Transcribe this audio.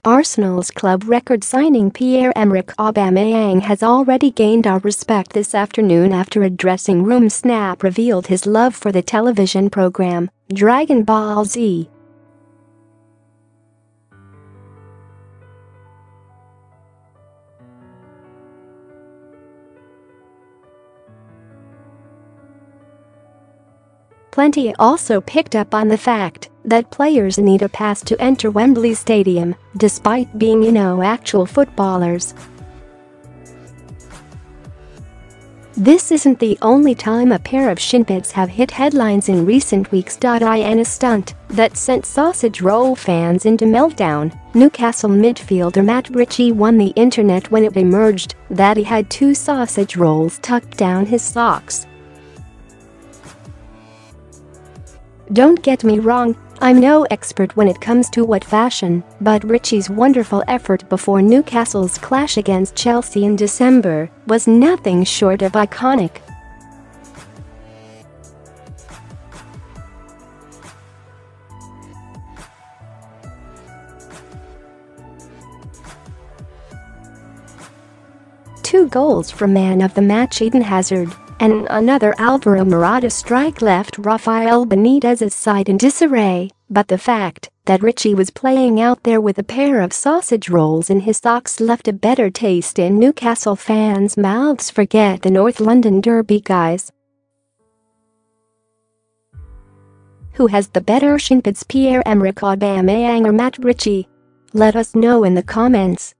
Arsenal's club record signing Pierre-Emerick Aubameyang has already gained our respect this afternoon after a dressing room snap revealed his love for the television program Dragon Ball Z. Plenty also picked up on the fact that players need a pass to enter Wembley Stadium, despite being actual footballers. This isn't the only time a pair of shinpits have hit headlines in recent weeks. In a stunt that sent sausage roll fans into meltdown, Newcastle midfielder Matt Ritchie won the internet when it emerged that he had 2 sausage rolls tucked down his socks. Don't get me wrong, I'm no expert when it comes to what fashion, but Ritchie's wonderful effort before Newcastle's clash against Chelsea in December was nothing short of iconic. Two goals from man of the match Eden Hazard and another Alvaro Morata strike left Rafael Benitez's side in disarray, but the fact that Ritchie was playing out there with a pair of sausage rolls in his socks left a better taste in Newcastle fans' mouths. Forget the North London derby, guys. Who has the better shinpits, Pierre-Emerick Aubameyang or Matt Ritchie? Let us know in the comments.